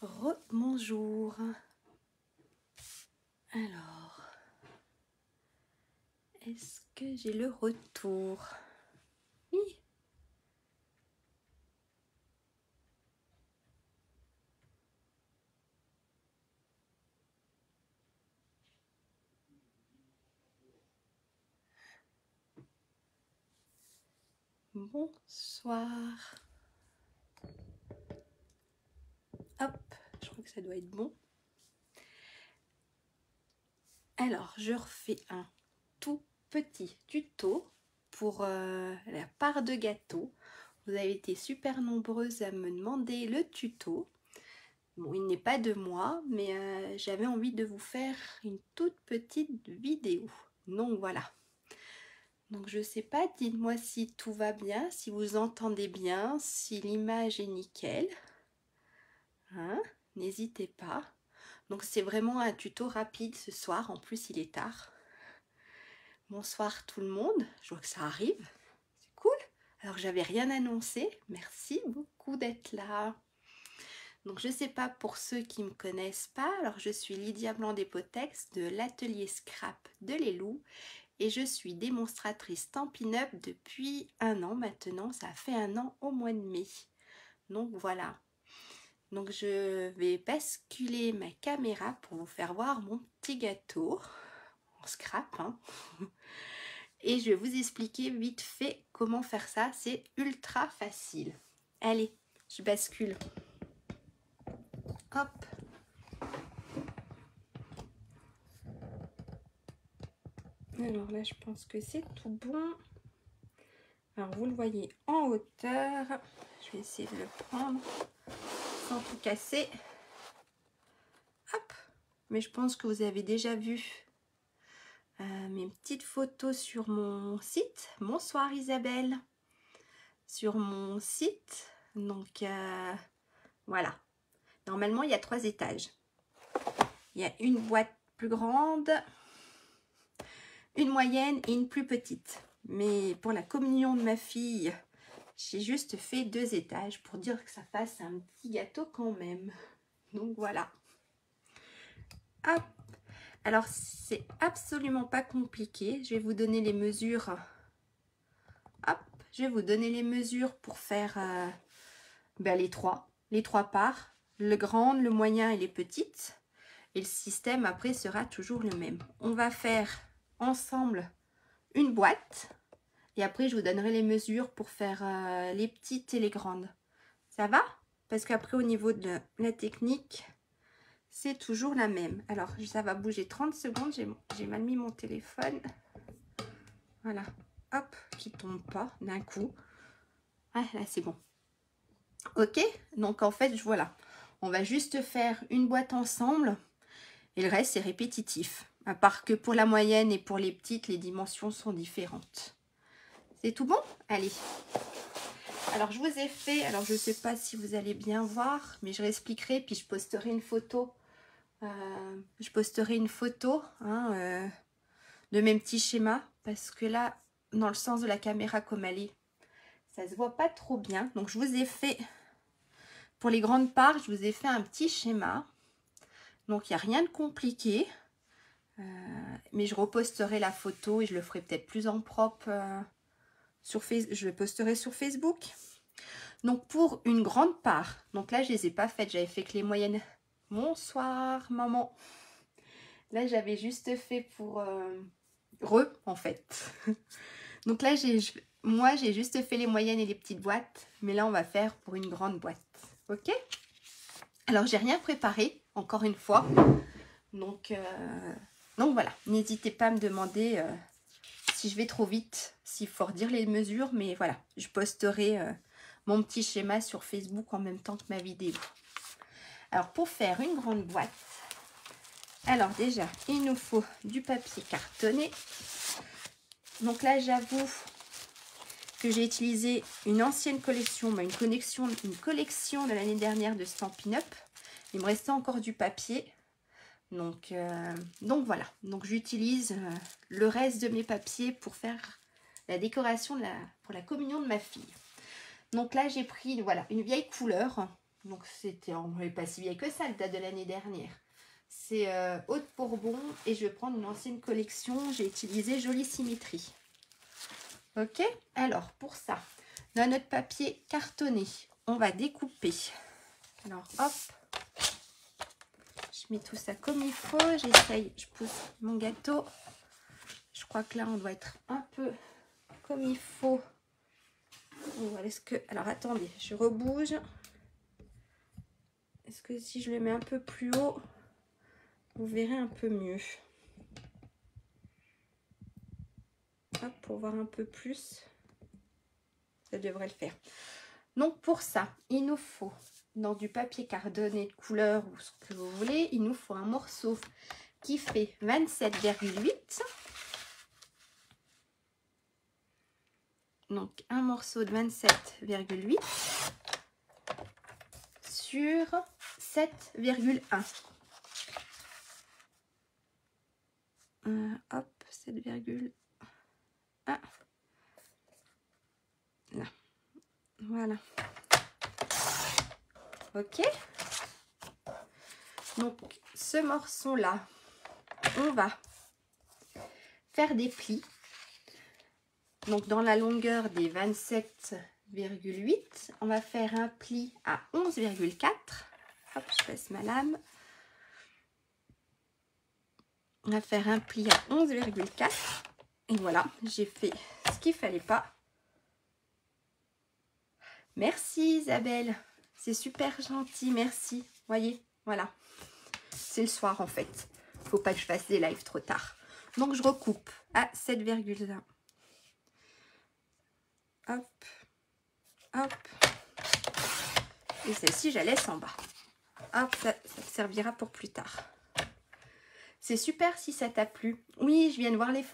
Bonjour. Alors, est-ce que j'ai le retour? Oui. Bonsoir. Hop, je crois que ça doit être bon. Alors, je refais un tout petit tuto pour la part de gâteau. Vous avez été super nombreuses à me demander le tuto. Bon, il n'est pas de moi, mais j'avais envie de vous faire une toute petite vidéo. Donc voilà. Donc je sais pas, dites-moi si tout va bien, si vous entendez bien, si l'image est nickel. Hein? N'hésitez pas. Donc c'est vraiment un tuto rapide ce soir, en plus il est tard. Bonsoir tout le monde, je vois que ça arrive, c'est cool. Alors j'avais rien annoncé, merci beaucoup d'être là. Donc je sais pas pour ceux qui ne me connaissent pas, alors je suis Lydia Blanc-Despotex de l'atelier Scrap de Lelou et je suis démonstratrice Stampin' Up depuis 1 an maintenant, ça fait 1 an au mois de mai. Donc voilà. Donc je vais basculer ma caméra pour vous faire voir mon petit gâteau en scrap. Hein. Et je vais vous expliquer vite fait comment faire ça, c'est ultra facile. Allez, je bascule. Hop. Alors là, je pense que c'est tout bon. Alors, vous le voyez en hauteur. Je vais essayer de le prendre sans tout casser. Hop. Mais je pense que vous avez déjà vu mes petites photos sur mon site. Bonsoir Isabelle. Sur mon site. Donc, voilà. Normalement, il y a 3 étages. Il y a une boîte plus grande, une moyenne et une plus petite. Mais pour la communion de ma fille, j'ai juste fait 2 étages pour dire que ça fasse un petit gâteau quand même. Donc voilà. Hop. Alors c'est absolument pas compliqué. Je vais vous donner les mesures. Hop. Je vais vous donner les mesures pour faire les trois parts. Le grand, le moyen et les petites. Et le système après sera toujours le même. On va faire ensemble une boîte. Et après, je vous donnerai les mesures pour faire les petites et les grandes. Ça va? Parce qu'après, au niveau de la technique, c'est toujours la même. Alors, ça va bouger 30 secondes. J'ai mal mis mon téléphone. Voilà. Hop, qui tombe pas d'un coup. Ah, là, c'est bon. Ok? Donc, en fait, voilà. On va juste faire une boîte ensemble. Et le reste, c'est répétitif. À part que pour la moyenne et pour les petites, les dimensions sont différentes. C'est tout bon? Allez. Alors, je vous ai fait, alors je ne sais pas si vous allez bien voir, mais je réexpliquerai, puis je posterai une photo. De mes petits schémas, parce que là, dans le sens de la caméra comme elle est, ça se voit pas trop bien. Donc, je vous ai fait, pour les grandes parts, je vous ai fait un petit schéma. Donc, il n'y a rien de compliqué. Mais je reposterai la photo et je le ferai peut-être plus en propre je le posterai sur Facebook. Donc pour une grande part, donc là je les ai pas faites, j'avais fait que les moyennes. Bonsoir maman. Là j'avais juste fait pour en fait. Donc là moi j'ai juste fait les moyennes et les petites boîtes, mais là on va faire pour une grande boîte. Ok? Alors j'ai rien préparé, encore une fois. Donc voilà, n'hésitez pas à me demander si je vais trop vite, s'il faut redire les mesures, mais voilà, je posterai mon petit schéma sur Facebook en même temps que ma vidéo. Alors pour faire une grande boîte, alors déjà il nous faut du papier cartonné. Donc là j'avoue que j'ai utilisé une ancienne collection, une collection de l'année dernière de Stampin' Up. Il me restait encore du papier. Donc voilà, donc j'utilise le reste de mes papiers pour faire la décoration pour la communion de ma fille. Donc là j'ai pris voilà une vieille couleur Donc c'était, on n'est pas si vieille que ça, le date de l'année dernière. C'est Haute-Bourbon et je vais prendre une ancienne collection. J'ai utilisé Jolie Symétrie. Ok, alors pour ça, dans notre papier cartonné, on va découper. Alors hop, je mets tout ça comme il faut. J'essaye, je pousse mon gâteau. Je crois que là, on doit être un peu comme il faut. Est-ce que... Alors attendez, je rebouge. Est-ce que si je le mets un peu plus haut, vous verrez un peu mieux. Hop, pour voir un peu plus. Ça devrait le faire. Donc pour ça, il nous faut, dans du papier cartonné de couleur ou ce que vous voulez, il nous faut un morceau qui fait 27,8. Donc un morceau de 27,8 sur 7,1. Hop, 7,1. Là. Voilà. Ok. Donc ce morceau-là, on va faire des plis. Donc dans la longueur des 27,8, on va faire un pli à 11,4. Hop, je passe ma lame. On va faire un pli à 11,4. Et voilà, j'ai fait ce qu'il fallait pas. Merci Isabelle, c'est super gentil, merci. Voyez, voilà, c'est le soir en fait. Faut pas que je fasse des lives trop tard. Donc je recoupe à 7,1. Hop, hop. Et celle-ci, je la laisse en bas. Hop, ça servira pour plus tard. C'est super si ça t'a plu. Oui, je viens de voir les...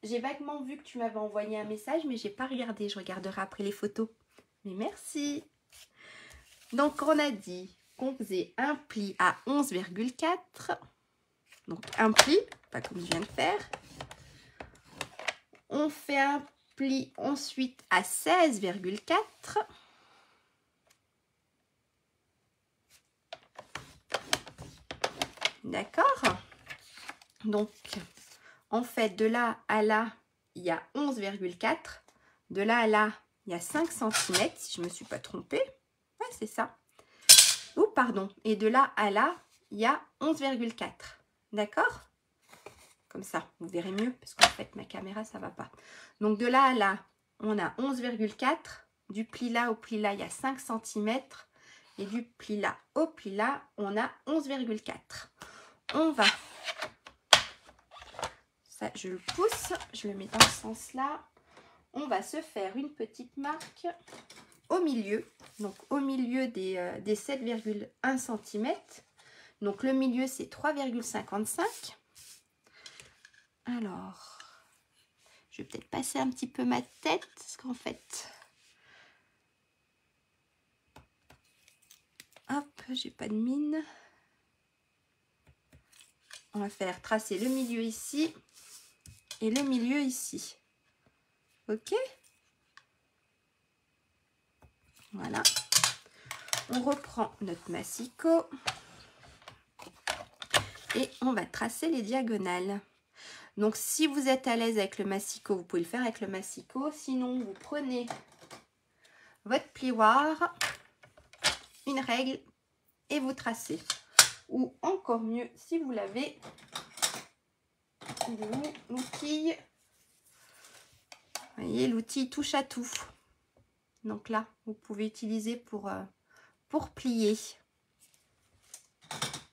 J'ai vaguement vu que tu m'avais envoyé un message, mais j'ai pas regardé. Je regarderai après les photos. Mais merci. Donc, on a dit qu'on faisait un pli à 11,4. Donc, un pli, pas comme je viens de faire. On fait un pli ensuite à 16,4. D'accord? Donc, en fait, de là à là, il y a 11,4. De là à là, il y a 5 cm, si je ne me suis pas trompée. Ouais, c'est ça. Oh, pardon. Et de là à là, il y a 11,4. D'accord? Comme ça, vous verrez mieux, parce qu'en fait, ma caméra, ça ne va pas. Donc, de là à là, on a 11,4. Du pli là au pli là, il y a 5 cm. Et du pli là au pli là, on a 11,4. On va... Ça, je le pousse, je le mets dans ce sens-là. On va se faire une petite marque au milieu. Donc, au milieu des 7,1 cm. Donc, le milieu, c'est 3,55. Alors, je vais peut-être passer un petit peu ma tête. Parce qu'en fait... Hop, j'ai pas de mine. On va faire tracer le milieu ici. Et le milieu ici. Ok? Voilà. On reprend notre massicot. Et on va tracer les diagonales. Donc, si vous êtes à l'aise avec le massicot, vous pouvez le faire avec le massicot. Sinon, vous prenez votre plioir, une règle et vous tracez. Ou encore mieux, si vous l'avez, l'outil, vous voyez, l'outil touche à tout. Donc là, vous pouvez utiliser pour plier.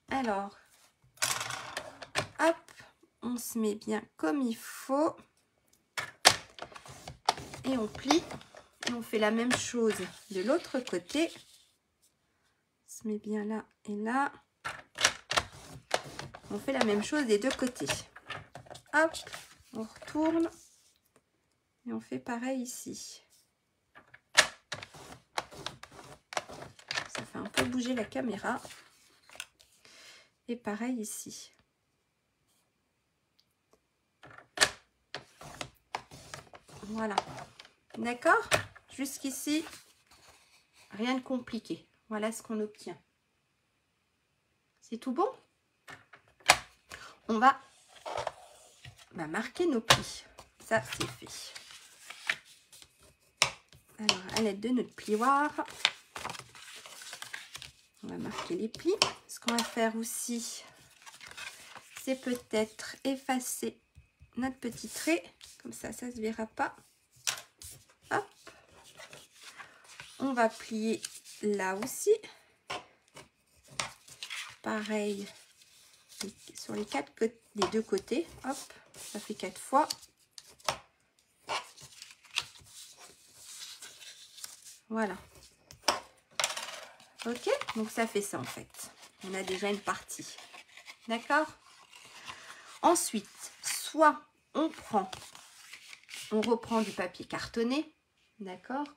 Alors, hop, on se met bien comme il faut. Et on plie. Et on fait la même chose de l'autre côté. On se met bien là et là. On fait la même chose des deux côtés. Hop, on retourne. Et on fait pareil ici. Ça fait un peu bouger la caméra. Et pareil ici. Voilà. D'accord? Jusqu'ici, rien de compliqué. Voilà ce qu'on obtient. C'est tout bon? On va marquer nos plis. Ça, c'est fait. Alors, à l'aide de notre plioir, on va marquer les plis. Ce qu'on va faire aussi, c'est peut-être effacer notre petit trait. Comme ça, ça ne se verra pas. Hop. On va plier là aussi. Pareil sur les deux côtés. Hop, ça fait 4 fois. Voilà. Ok, donc ça fait ça en fait. On a déjà une partie. D'accord? Ensuite, soit on reprend du papier cartonné, d'accord?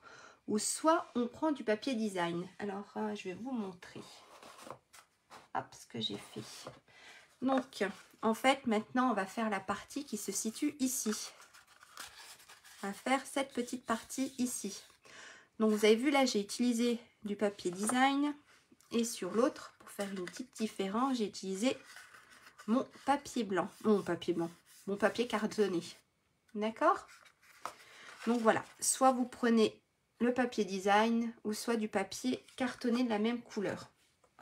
Ou soit on prend du papier design. Alors, je vais vous montrer. Hop, ce que j'ai fait. Donc, en fait, maintenant, on va faire la partie qui se situe ici. On va faire cette petite partie ici. Donc, vous avez vu, là, j'ai utilisé du papier design. Et sur l'autre, pour faire une petite différence, j'ai utilisé mon papier blanc. Mon papier cartonné. D'accord? Donc, voilà. Soit vous prenez le papier design ou soit du papier cartonné de la même couleur.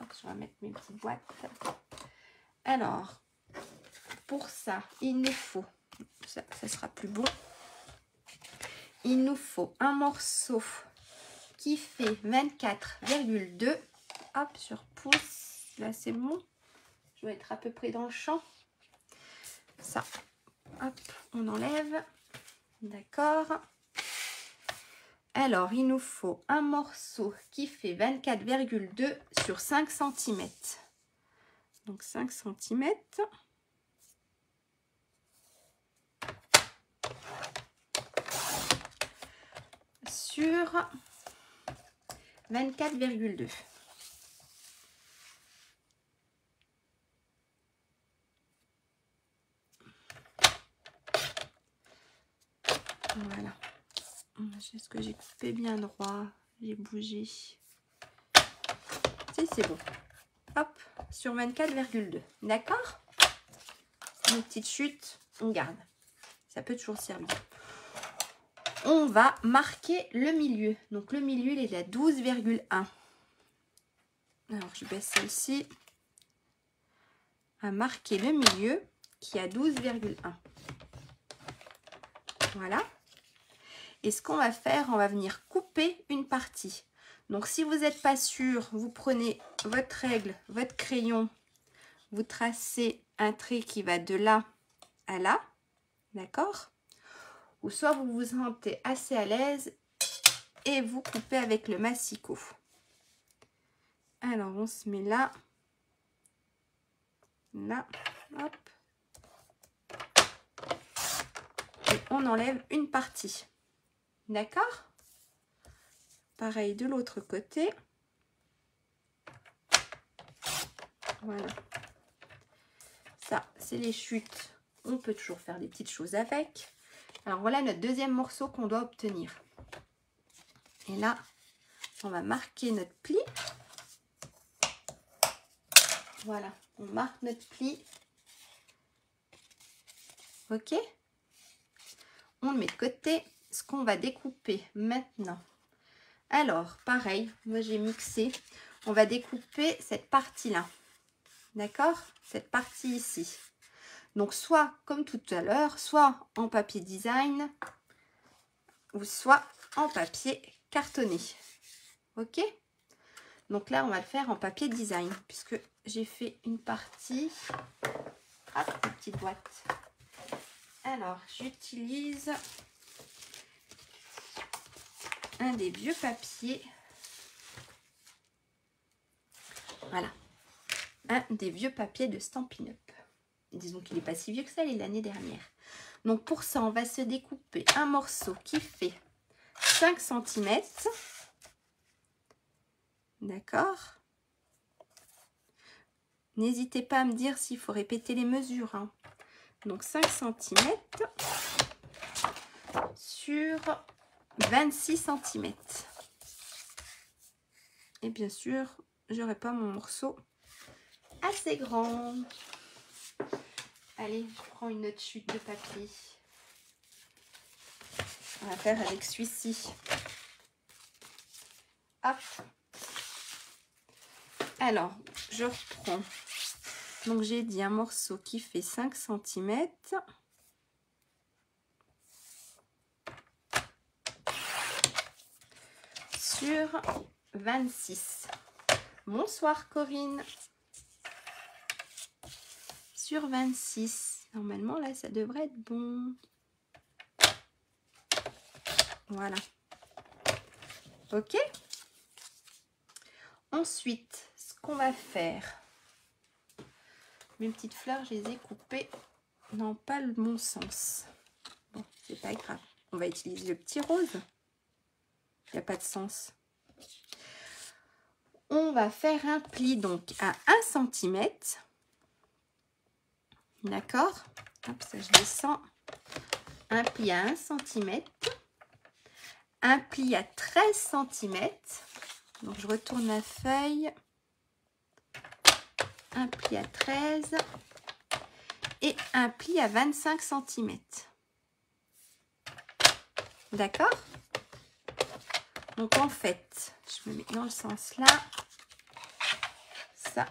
Hop, je vais mettre mes petites boîtes. Alors, pour ça, il nous faut, ça sera plus bon, il nous faut un morceau qui fait 24,2. Hop, sur pouce, là c'est bon. Je vais être à peu près dans le champ. Ça, hop, on enlève. D'accord. Alors, il nous faut un morceau qui fait 24,2 sur 5 cm. Donc 5 cm. Sur 24,2. Voilà. Est-ce que j'ai coupé bien droit? J'ai bougé. Si, c'est bon. Hop, sur 24,2. D'accord? Une petite chute, on garde. Ça peut toujours servir. On va marquer le milieu. Donc, le milieu, il est à 12,1. Alors, je baisse celle-ci. À marquer le milieu qui est à 12,1. Voilà. Et ce qu'on va faire, on va venir couper une partie. Donc, si vous n'êtes pas sûr, vous prenez votre règle, votre crayon, vous tracez un trait qui va de là à là, d'accord? Ou soit vous vous sentez assez à l'aise et vous coupez avec le massicot. Alors, on se met là, là, hop. Et on enlève une partie. D'accord? Pareil de l'autre côté. Voilà. Ça, c'est les chutes. On peut toujours faire des petites choses avec. Alors, voilà notre deuxième morceau qu'on doit obtenir. Et là, on va marquer notre pli. Voilà, on marque notre pli. Ok? On le met de côté. Ce qu'on va découper maintenant. Alors, pareil, moi j'ai mixé. On va découper cette partie-là. D'accord? Cette partie ici. Donc, soit comme tout à l'heure, soit en papier design ou soit en papier cartonné. Ok? Donc là, on va le faire en papier design puisque j'ai fait une partie. Hop, une petite boîte. Alors, j'utilise un des vieux papiers. Voilà. Un des vieux papiers de Stampin' Up. Disons qu'il n'est pas si vieux que ça, il est l'année dernière. Donc pour ça, on va se découper un morceau qui fait 5 cm. D'accord? N'hésitez pas à me dire s'il faut répéter les mesures. Hein. Donc 5 cm sur 26 cm. Et bien sûr, j'aurai pas mon morceau assez grand. Allez, je prends une autre chute de papier. On va faire avec celui-ci. Hop. Alors, je reprends. Donc, j'ai dit un morceau qui fait 5 cm. Sur 26. Bonsoir Corinne. Sur 26. Normalement, là, ça devrait être bon. Voilà. Ok. Ensuite, ce qu'on va faire. Mes petites fleurs, je les ai coupées. Non, pas le bon sens. Bon, c'est pas grave. On va utiliser le petit rose. Il n'y a pas de sens. On va faire un pli donc à 1 cm. D'accord? Hop, ça je descends. Un pli à 1 cm. Un pli à 13 cm. Donc je retourne la feuille. Un pli à 13 et un pli à 25 cm. D'accord? Donc en fait, je me mets dans le sens là. Ça,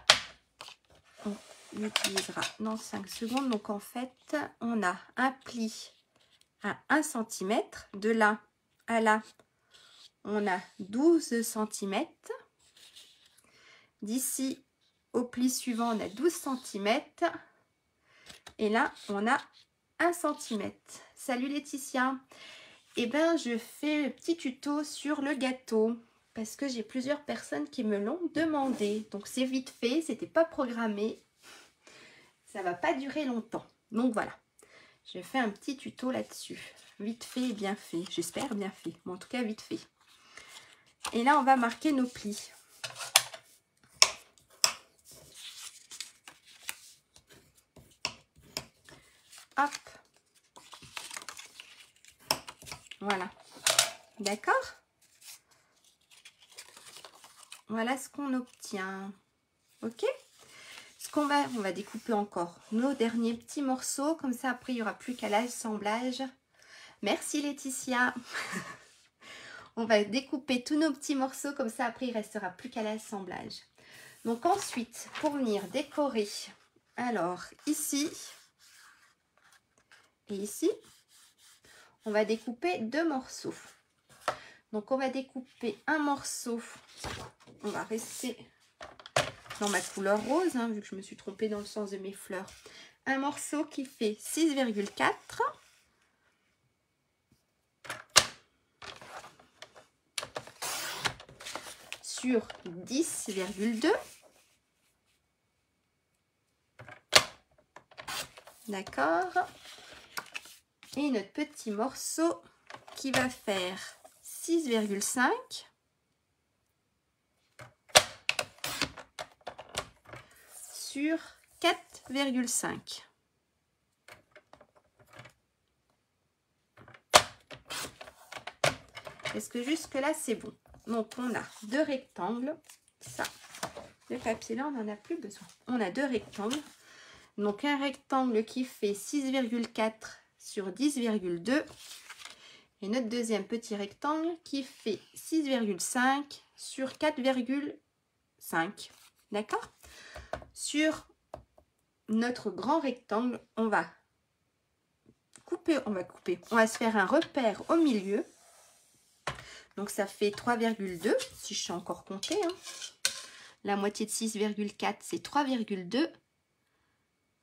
on l'utilisera dans 5 secondes. Donc en fait, on a un pli à 1 cm. De là à là, on a 12 cm. D'ici au pli suivant, on a 12 cm. Et là, on a 1 cm. Salut Laetitia. Eh bien, je fais le petit tuto sur le gâteau parce que j'ai plusieurs personnes qui me l'ont demandé. Donc, c'est vite fait, c'était pas programmé. Ça va pas durer longtemps. Donc, voilà. Je fais un petit tuto là-dessus. Vite fait et bien fait. J'espère bien fait. Mais en tout cas, vite fait. Et là, on va marquer nos plis. Hop. Voilà. D'accord? Voilà ce qu'on obtient. Ok? Ce qu'on va, on va découper encore nos derniers petits morceaux. Comme ça, après, il n'y aura plus qu'à l'assemblage. Merci Laetitia. On va découper tous nos petits morceaux. Comme ça, après, il ne restera plus qu'à l'assemblage. Donc ensuite, pour venir décorer, alors ici et ici, on va découper 2 morceaux. Donc on va découper un morceau. On va rester dans ma couleur rose, hein, vu que je me suis trompée dans le sens de mes fleurs. Un morceau qui fait 6,4 sur 10,2. D'accord. Et notre petit morceau qui va faire 6,5 sur 4,5. Est-ce que jusque là c'est bon? Donc on a 2 rectangles. Ça, le papier là on n'en a plus besoin. On a 2 rectangles. Donc un rectangle qui fait 6,4 sur 10,2. Et notre deuxième petit rectangle qui fait 6,5 sur 4,5. D'accord? Sur notre grand rectangle, on va se faire un repère au milieu. Donc ça fait 3,2 si je sais encore compter. Hein. La moitié de 6,4 c'est 3,2. Donc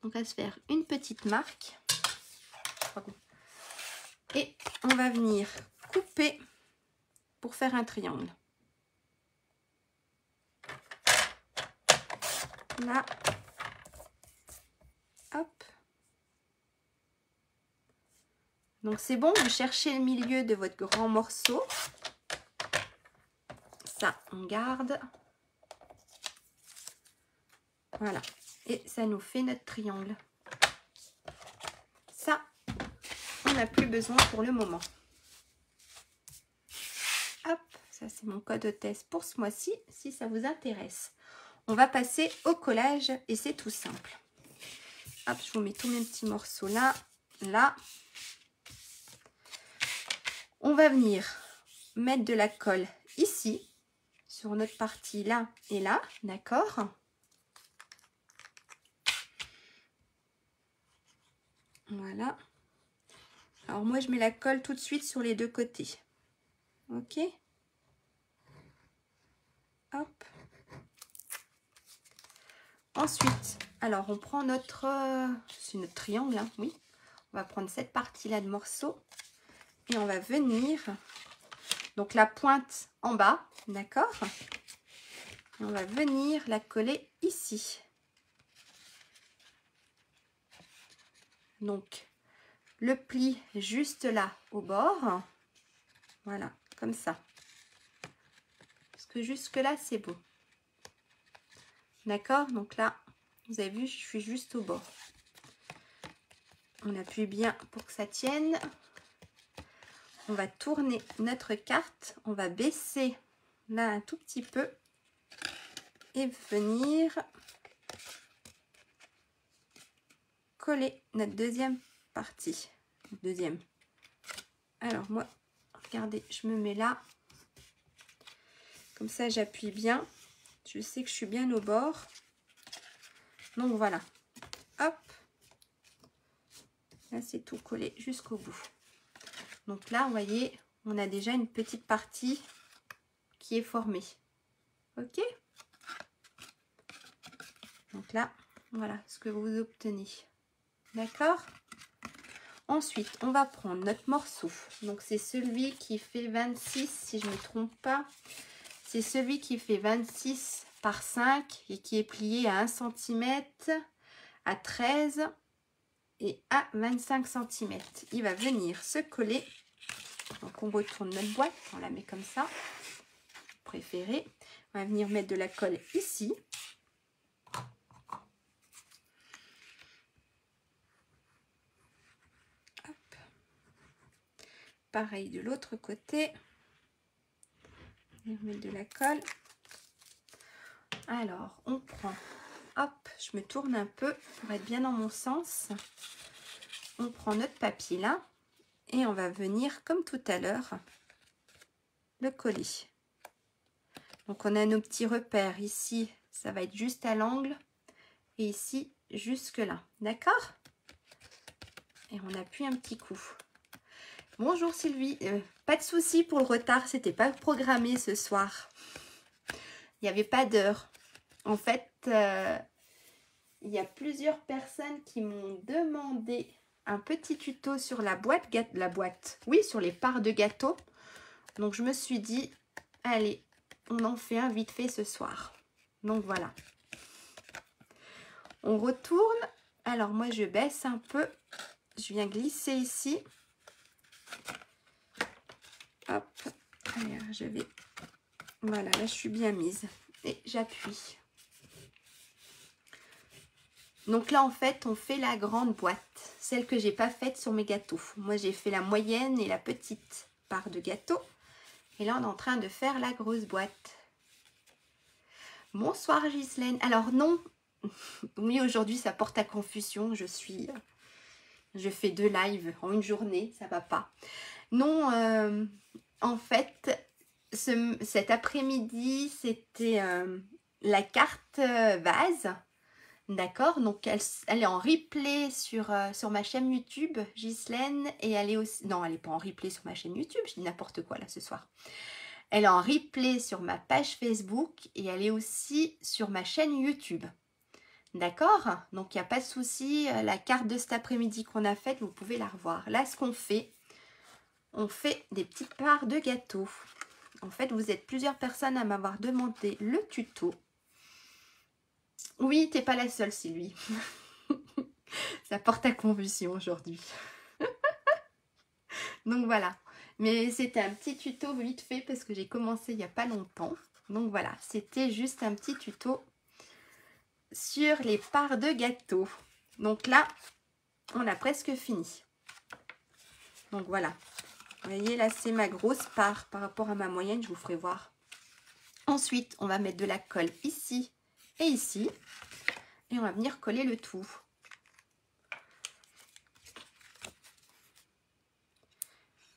on va se faire une petite marque. Et on va venir couper pour faire un triangle. Là. Hop. Donc c'est bon, vous cherchez le milieu de votre grand morceau. Ça, on garde. Voilà. Et ça nous fait notre triangle. Ça, on n'a plus besoin pour le moment. Hop, ça Ça, c'est mon code hôtesse pour ce mois-ci, si ça vous intéresse. On va passer au collage et c'est tout simple. Hop, je vous mets tous mes petits morceaux là. Là. On va venir mettre de la colle ici, sur notre partie là et là, d'accord? Voilà. Alors moi, je mets la colle tout de suite sur les deux côtés. Ok? Hop. Ensuite, alors on prend notre... c'est notre triangle, hein, oui. On va prendre cette partie-là de morceau. Et on va venir... Donc la pointe en bas, d'accord? Et on va venir la coller ici. Donc, le pli juste là au bord. Voilà, comme ça. Parce que jusque là, c'est beau. D'accord? Donc là, vous avez vu, je suis juste au bord. On appuie bien pour que ça tienne. On va tourner notre carte. On va baisser là un tout petit peu. Et venir coller notre deuxième partie. Deuxième. Alors moi, regardez, je me mets là. Comme ça, j'appuie bien. Je sais que je suis bien au bord. Donc voilà. Hop. Là, c'est tout collé jusqu'au bout. Donc là, vous voyez, on a déjà une petite partie qui est formée. Ok? Donc là, voilà ce que vous obtenez. D'accord? Ensuite, on va prendre notre morceau. Donc, c'est celui qui fait 26, si je ne me trompe pas. C'est celui qui fait 26 par 5 et qui est plié à 1 cm, à 13 et à 25 cm. Il va venir se coller. Donc, on retourne notre boîte. On la met comme ça. Préféré. On va venir mettre de la colle ici. Hop. Pareil de l'autre côté. On va mettre de la colle. Alors, on prend, hop, je me tourne un peu pour être bien dans mon sens. On prend notre papier là et on va venir, comme tout à l'heure, le coller. Donc, on a nos petits repères. Ici, ça va être juste à l'angle et ici, jusque là. D'accord? Et on appuie un petit coup. Bonjour Sylvie. Pas de souci pour le retard, c'était pas programmé ce soir. Il n'y avait pas d'heure. En fait, il y a plusieurs personnes qui m'ont demandé un petit tuto sur la boîte. Oui, sur les parts de gâteau. Donc, je me suis dit, allez, on en fait un vite fait ce soir. Donc, voilà. On retourne. Alors, moi, je baisse un peu. Je viens glisser ici. Hop. Alors, je vais... Voilà, là, je suis bien mise. Et j'appuie. Donc là, en fait, on fait la grande boîte. Celle que j'ai pas faite sur mes gâteaux. Moi, j'ai fait la moyenne et la petite part de gâteau. Et là, on est en train de faire la grosse boîte. Bonsoir, Ghislaine. Alors non, oui, aujourd'hui, ça porte à confusion. Je fais 2 lives en une journée. Ça va pas. Non, en fait, cet après-midi, c'était la carte vase. D'accord, donc elle est en replay sur ma chaîne YouTube, Ghislaine, et elle est aussi... Non, elle n'est pas en replay sur ma chaîne YouTube, je dis n'importe quoi là ce soir. Elle est en replay sur ma page Facebook et elle est aussi sur ma chaîne YouTube. D'accord? Donc il n'y a pas de souci, la carte de cet après-midi qu'on a faite, vous pouvez la revoir. Là, ce qu'on fait, on fait des petites parts de gâteau. En fait, vous êtes plusieurs personnes à m'avoir demandé le tuto. Oui, t'es pas la seule, Sylvie. Ça porte à confusion aujourd'hui. Donc voilà. Mais c'était un petit tuto vite fait parce que j'ai commencé il n'y a pas longtemps. Donc voilà, c'était juste un petit tuto sur les parts de gâteau. Donc là, on a presque fini. Donc voilà. Vous voyez, là, c'est ma grosse part par rapport à ma moyenne. Je vous ferai voir. Ensuite, on va mettre de la colle ici et ici. Et on va venir coller le tout.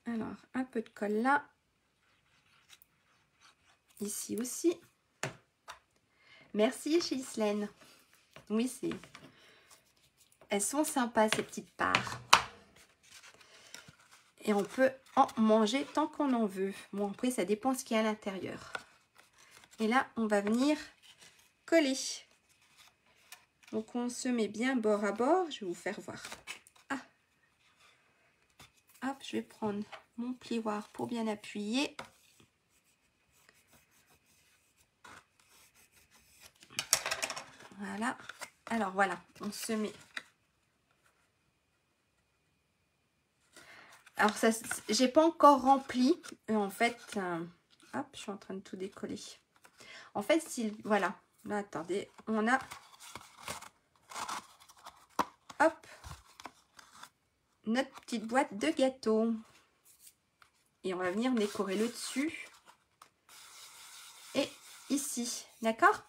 Alors, un peu de colle là. Ici aussi. Merci chez Islaine. Oui, c'est... Elles sont sympas, ces petites parts. Et on peut en manger tant qu'on en veut. Bon, après, ça dépend ce qu'il y a à l'intérieur. Et là, on va venir coller. Donc, on se met bien bord à bord. Je vais vous faire voir. Ah. Hop, je vais prendre mon plioir pour bien appuyer. Voilà. Alors, voilà, on se met... Alors, ça, j'ai pas encore rempli. En fait, hop, je suis en train de tout décoller. En fait, si, voilà. Là, attendez, on a, hop, notre petite boîte de gâteau. Et on va venir décorer le dessus. Et ici, d'accord?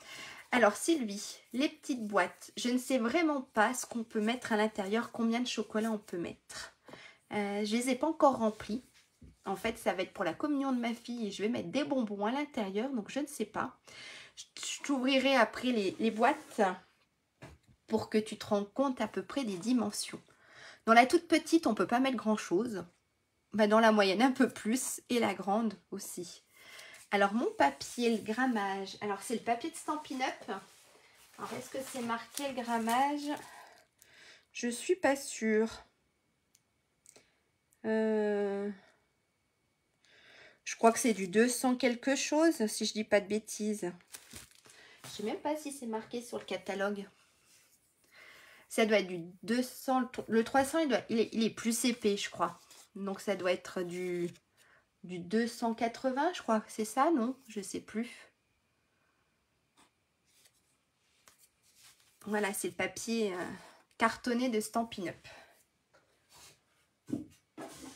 Alors, Sylvie, les petites boîtes, je ne sais vraiment pas ce qu'on peut mettre à l'intérieur, combien de chocolat on peut mettre. Je les ai pas encore remplis. En fait, ça va être pour la communion de ma fille et je vais mettre des bonbons à l'intérieur, donc je ne sais pas. Je t'ouvrirai après les boîtes pour que tu te rendes compte à peu près des dimensions. Dans la toute petite, on ne peut pas mettre grand-chose. Dans la moyenne, un peu plus et la grande aussi. Alors, mon papier, le grammage. Alors, c'est le papier de Stampin' Up. Alors, est-ce que c'est marqué le grammage? Je suis pas sûre. Je crois que c'est du 200 quelque chose, si je dis pas de bêtises. Je sais même pas si c'est marqué sur le catalogue. Ça doit être du 200. Le 300, il est plus épais, je crois. Donc, ça doit être du 280, je crois. C'est ça, non? Je sais plus. Voilà, c'est le papier cartonné de Stampin' Up.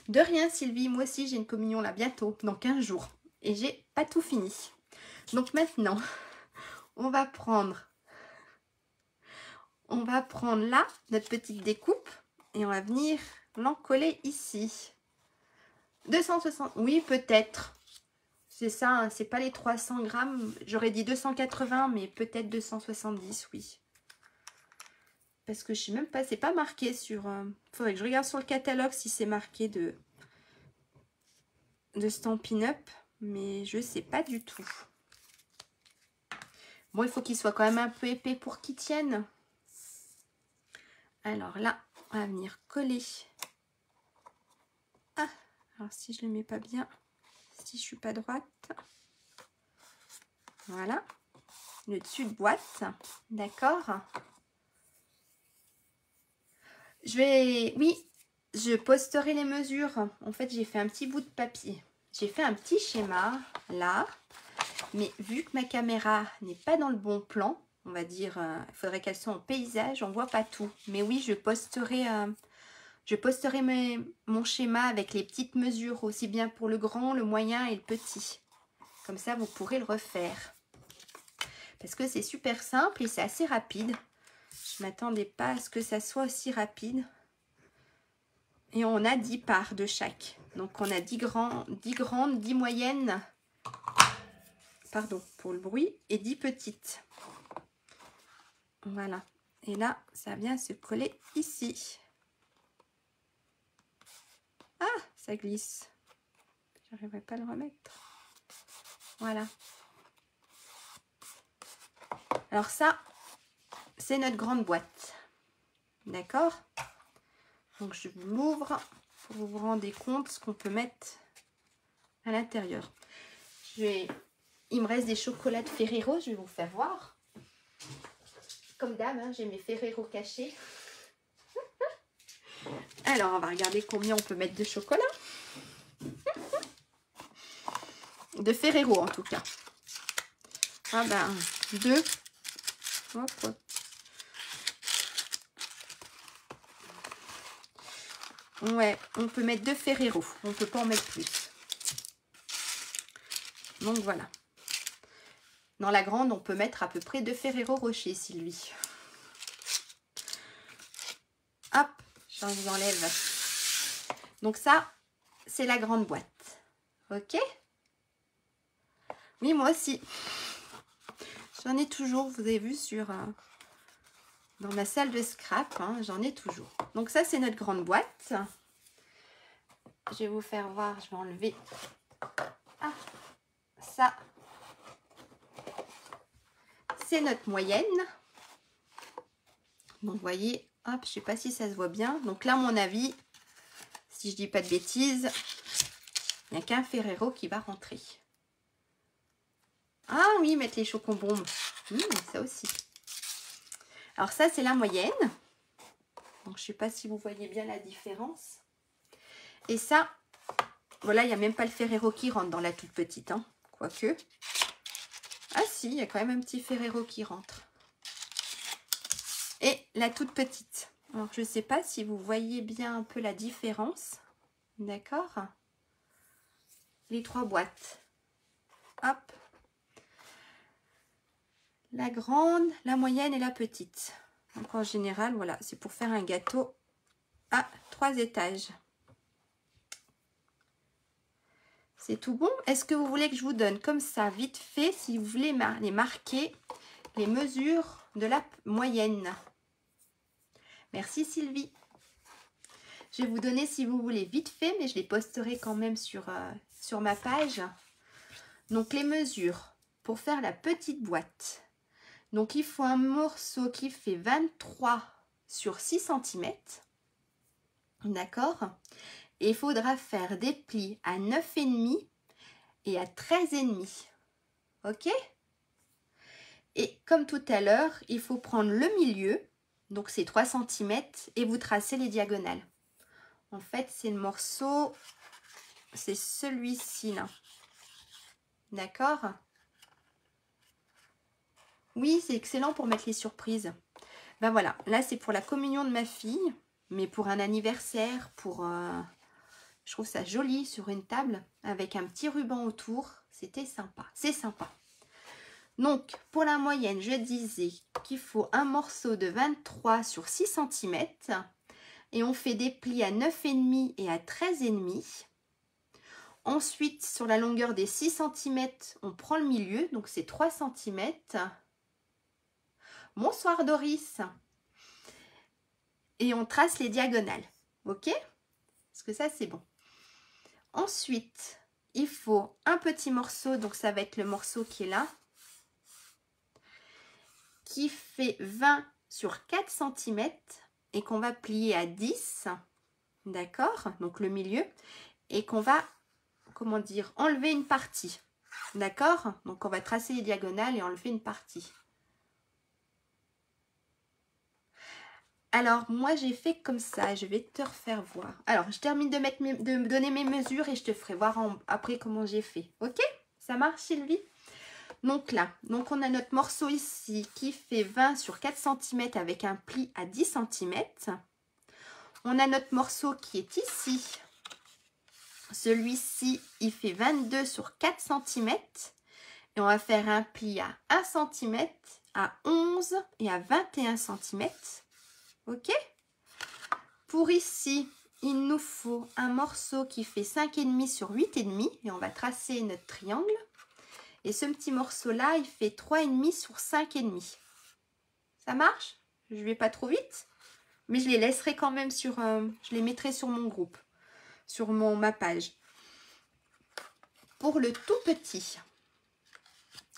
De rien, Sylvie. Moi aussi, j'ai une communion là bientôt, dans 15 jours. Et j'ai pas tout fini. Donc maintenant, on va prendre là notre petite découpe et on va venir l'encoller ici. 260, oui, peut-être. C'est ça, hein, c'est pas les 300 grammes. J'aurais dit 280, mais peut-être 270, oui. Parce que je sais même pas, c'est pas marqué sur... faudrait que je regarde sur le catalogue si c'est marqué de Stampin' Up, mais je sais pas du tout. Bon, il faut qu'il soit quand même un peu épais pour qu'il tienne. Alors là, on va venir coller. Ah, alors si je le mets pas bien, si je suis pas droite. Voilà. Le dessus de boîte. D'accord. Oui, je posterai les mesures. En fait, j'ai fait un petit bout de papier. J'ai fait un petit schéma, là. Mais vu que ma caméra n'est pas dans le bon plan, on va dire, il faudrait qu'elle soit en paysage, on ne voit pas tout. Mais oui, je posterai mon schéma avec les petites mesures, aussi bien pour le grand, le moyen et le petit. Comme ça, vous pourrez le refaire. Parce que c'est super simple et c'est assez rapide. Je ne m'attendais pas à ce que ça soit aussi rapide. Et on a 10 parts de chaque. Donc, on a 10 grandes, 10 moyennes. Pardon pour le bruit. Et 10 petites. Voilà. Et là, ça vient se coller ici. Ah, ça glisse. J'arriverai pas à le remettre. Voilà. Alors ça, c'est notre grande boîte. D'accord? Donc, je vous l'ouvre pour que vous vous rendez compte ce qu'on peut mettre à l'intérieur. Il me reste des chocolats de Ferrero, je vais vous faire voir. Comme d'hab, hein, j'ai mes Ferrero cachés. Alors, on va regarder combien on peut mettre de chocolat. De Ferrero, en tout cas. Ah ben, 2. Hop. Ouais, on peut mettre 2 Ferrero. On ne peut pas en mettre plus. Donc voilà. Dans la grande, on peut mettre à peu près 2 Ferrero Rocher, Sylvie. Hop, je vous enlève. Donc ça, c'est la grande boîte. Ok? Oui, moi aussi. J'en ai toujours, vous avez vu sur dans ma salle de scrap, hein, j'en ai toujours. Donc ça, c'est notre grande boîte. Je vais vous faire voir, je vais enlever ça. C'est notre moyenne. Donc, vous voyez, hop, je ne sais pas si ça se voit bien. Donc là, à mon avis, si je dis pas de bêtises, il n'y a qu'un Ferrero qui va rentrer. Ah oui, mettre les chocobombes. Ça aussi. Alors ça, c'est la moyenne. Donc, je ne sais pas si vous voyez bien la différence. Et ça, voilà, il n'y a même pas le Ferrero qui rentre dans la toute petite. Hein, quoique. Ah si, il y a quand même un petit Ferrero qui rentre. Et la toute petite. Alors, je ne sais pas si vous voyez bien un peu la différence. D'accord? Les 3 boîtes. Hop. La grande, la moyenne et la petite. Donc, en général, voilà, c'est pour faire un gâteau à 3 étages. C'est tout bon. Est-ce que vous voulez que je vous donne comme ça, vite fait, si vous voulez les marquer, les mesures de la moyenne? Merci Sylvie. Je vais vous donner, si vous voulez, vite fait, mais je les posterai quand même sur ma page. Donc, les mesures pour faire la petite boîte. Donc, il faut un morceau qui fait 23 sur 6 cm. D'accord? Et il faudra faire des plis à 9,5 et à 13,5. Ok? Et comme tout à l'heure, il faut prendre le milieu, donc c'est 3 cm, et vous tracez les diagonales. En fait, c'est le morceau, c'est celui-ci là. D'accord? Oui, c'est excellent pour mettre les surprises. Ben voilà, là c'est pour la communion de ma fille, mais pour un anniversaire, pour... je trouve ça joli sur une table, avec un petit ruban autour. C'était sympa, c'est sympa. Donc, pour la moyenne, je disais qu'il faut un morceau de 23 sur 6 cm. Et on fait des plis à 9,5 et à 13,5. Ensuite, sur la longueur des 6 cm, on prend le milieu, donc c'est 3 cm. Bonsoir Doris. Et on trace les diagonales, ok? Parce que ça, c'est bon. Ensuite, il faut un petit morceau, donc ça va être le morceau qui est là, qui fait 20 sur 4 cm et qu'on va plier à 10, d'accord? Donc le milieu, et qu'on va, comment dire, enlever une partie, d'accord? Donc on va tracer les diagonales et enlever une partie. Alors moi j'ai fait comme ça, je vais te refaire voir. Alors je termine de me donner mes mesures et je te ferai voir après comment j'ai fait, ok? Ça marche Sylvie? Donc là, donc on a notre morceau ici qui fait 20 sur 4 cm avec un pli à 10 cm. On a notre morceau qui est ici. Celui-ci, il fait 22 sur 4 cm. Et on va faire un pli à 1 cm, à 11 et à 21 cm. Ok? Pour ici, il nous faut un morceau qui fait 5,5 sur 8,5. Et on va tracer notre triangle. Et ce petit morceau-là, il fait 3,5 sur 5,5. Ça marche? Je ne vais pas trop vite, mais je les laisserai quand même sur... je les mettrai sur mon groupe, sur ma page. Pour le tout petit,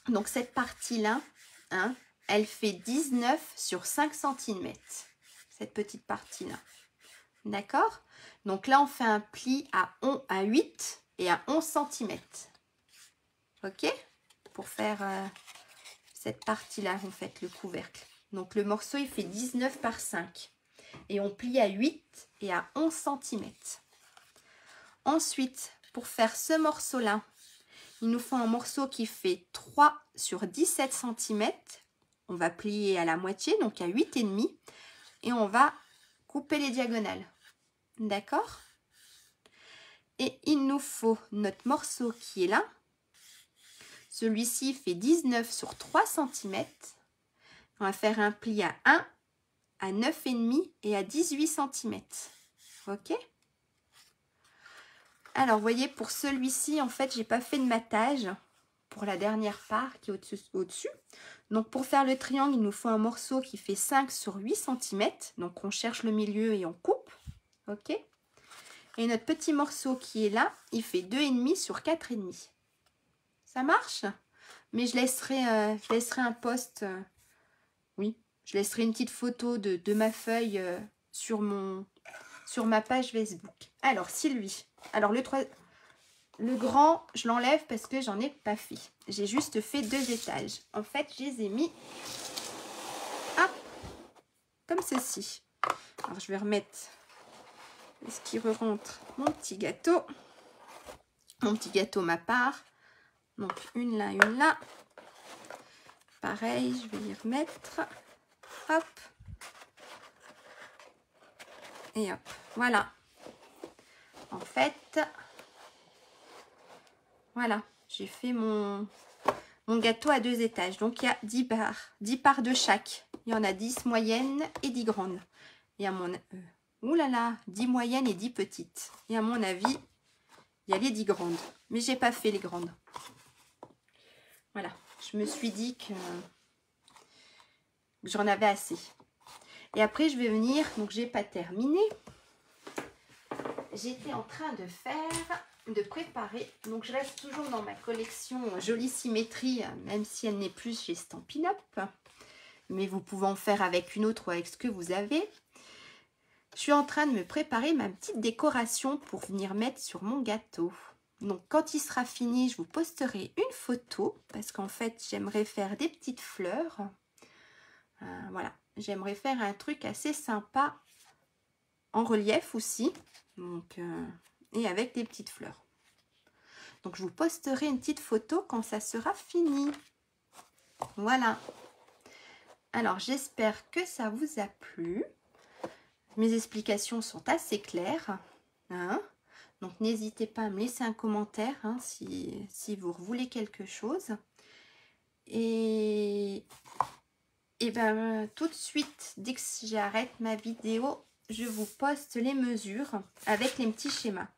donc cette partie-là, hein, elle fait 19 sur 5 cm. Cette petite partie-là. D'accord? Donc là, on fait un pli à 8 et à 11 cm. Ok? Pour faire cette partie-là, vous faites le couvercle. Donc, le morceau, il fait 19 par 5. Et on plie à 8 et à 11 cm. Ensuite, pour faire ce morceau-là, il nous faut un morceau qui fait 3 sur 17 cm. On va plier à la moitié, donc à 8,5. Et on va couper les diagonales. D'accord? Et il nous faut notre morceau qui est là. Celui-ci fait 19 sur 3 cm. On va faire un pli à 1, à 9,5 et à 18 cm. Ok? Alors, vous voyez, pour celui-ci, en fait, j'ai pas fait de matage pour la dernière part qui est au-dessus. Donc, pour faire le triangle, il nous faut un morceau qui fait 5 sur 8 cm. Donc, on cherche le milieu et on coupe. Ok? Et notre petit morceau qui est là, il fait 2,5 sur 4,5. Ça marche? Mais je laisserai un post. Oui, je laisserai une petite photo de ma feuille sur ma page Facebook. Alors, Sylvie. Alors, le grand, je l'enlève parce que j'en ai pas fait. J'ai juste fait 2 étages. En fait, je les ai mis comme ceci. Alors, je vais remettre ce qui rentre mon petit gâteau. Mon petit gâteau, ma part. Donc, une là, une là. Pareil, je vais y remettre. Hop. Et hop. Voilà. En fait, voilà. J'ai fait mon gâteau à 2 étages. Donc, il y a 10 parts. 10 parts de chaque. Il y en a 10 moyennes et 10 grandes. Et à mon... ouh là là, 10 moyennes et 10 petites. Et à mon avis, il y a les 10 grandes. Mais j'ai pas fait les grandes. Voilà. Je me suis dit que j'en avais assez. Et après, je vais venir... Donc, j'ai pas terminé. J'étais en train de préparer. Donc, je reste toujours dans ma collection Jolie Symétrie, même si elle n'est plus chez Stampin' Up. Mais vous pouvez en faire avec une autre ou avec ce que vous avez. Je suis en train de me préparer ma petite décoration pour venir mettre sur mon gâteau. Donc, quand il sera fini, je vous posterai une photo. Parce qu'en fait, j'aimerais faire des petites fleurs. Voilà. J'aimerais faire un truc assez sympa en relief aussi. Donc, et avec des petites fleurs. Donc, je vous posterai une petite photo quand ça sera fini. Voilà. Alors, j'espère que ça vous a plu. Mes explications sont assez claires. Hein? Donc, n'hésitez pas à me laisser un commentaire hein, si vous voulez quelque chose. Et ben, tout de suite, dès que j'arrête ma vidéo, je vous poste les mesures avec les petits schémas.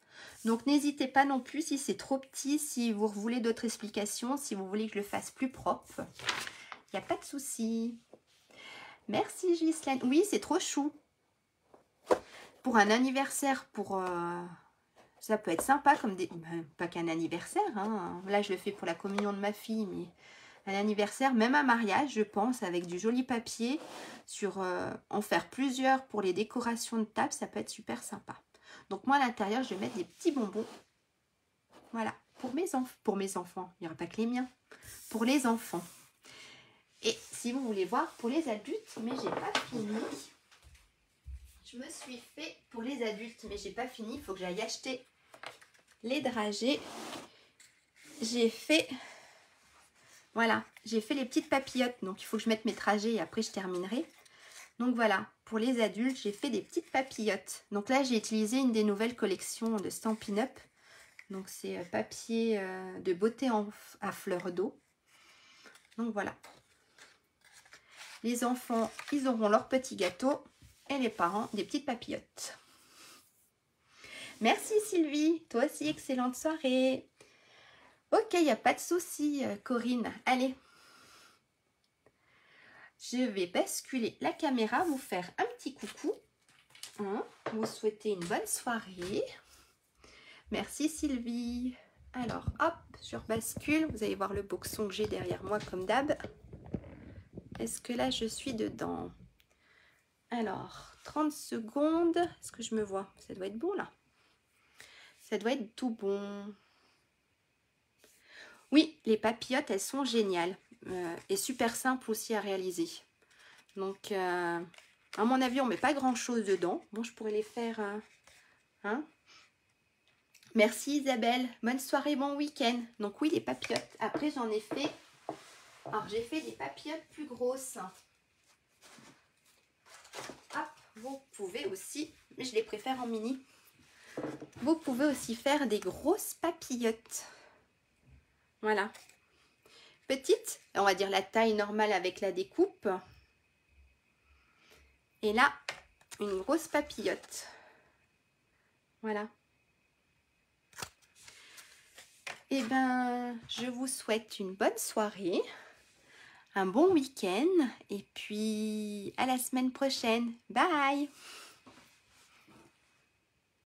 Donc, n'hésitez pas non plus si c'est trop petit, si vous voulez d'autres explications, si vous voulez que je le fasse plus propre. Il n'y a pas de souci. Merci Ghislaine. Oui, c'est trop chou. Pour un anniversaire, ça peut être sympa comme des... Pas qu'un anniversaire, hein. Là, je le fais pour la communion de ma fille, mais un anniversaire, même un mariage, je pense, avec du joli papier, en faire plusieurs pour les décorations de table, ça peut être super sympa. Donc moi, à l'intérieur, je vais mettre des petits bonbons. Voilà, pour mes enfants. Il n'y aura pas que les miens. Pour les enfants. Et si vous voulez voir, pour les adultes, mais j'ai pas fini. Je me suis fait pour les adultes, mais j'ai pas fini. Il faut que j'aille acheter les dragées. J'ai fait... Voilà, j'ai fait les petites papillotes. Donc, il faut que je mette mes dragées et après, je terminerai. Donc, voilà, pour les adultes, j'ai fait des petites papillotes. Donc là, j'ai utilisé une des nouvelles collections de Stampin' Up. Donc, c'est papier de beauté à fleurs d'eau. Donc, voilà. Les enfants, ils auront leur petit gâteau. Et les parents, des petites papillotes. Merci Sylvie. Toi aussi, excellente soirée. Ok, il n'y a pas de souci, Corinne. Allez. Je vais basculer la caméra, vous faire un petit coucou. Hein, vous souhaiter une bonne soirée. Merci Sylvie. Alors, hop, je rebascule. Vous allez voir le boxon que j'ai derrière moi comme d'hab. Est-ce que là, je suis dedans? Alors, 30 secondes. Est-ce que je me vois? Ça doit être bon là. Ça doit être tout bon. Oui, les papillotes, elles sont géniales. Et super simples aussi à réaliser. Donc, à mon avis, on ne met pas grand-chose dedans. Bon, je pourrais les faire... hein. Merci Isabelle. Bonne soirée, bon week-end. Donc oui, les papillotes. Après, j'en ai fait... Alors, j'ai fait des papillotes plus grosses. Hop, vous pouvez aussi, mais je les préfère en mini, vous pouvez aussi faire des grosses papillotes. Voilà. Petite, on va dire la taille normale avec la découpe. Et là, une grosse papillote. Voilà. Et ben, je vous souhaite une bonne soirée, un bon week-end et puis à la semaine prochaine. Bye!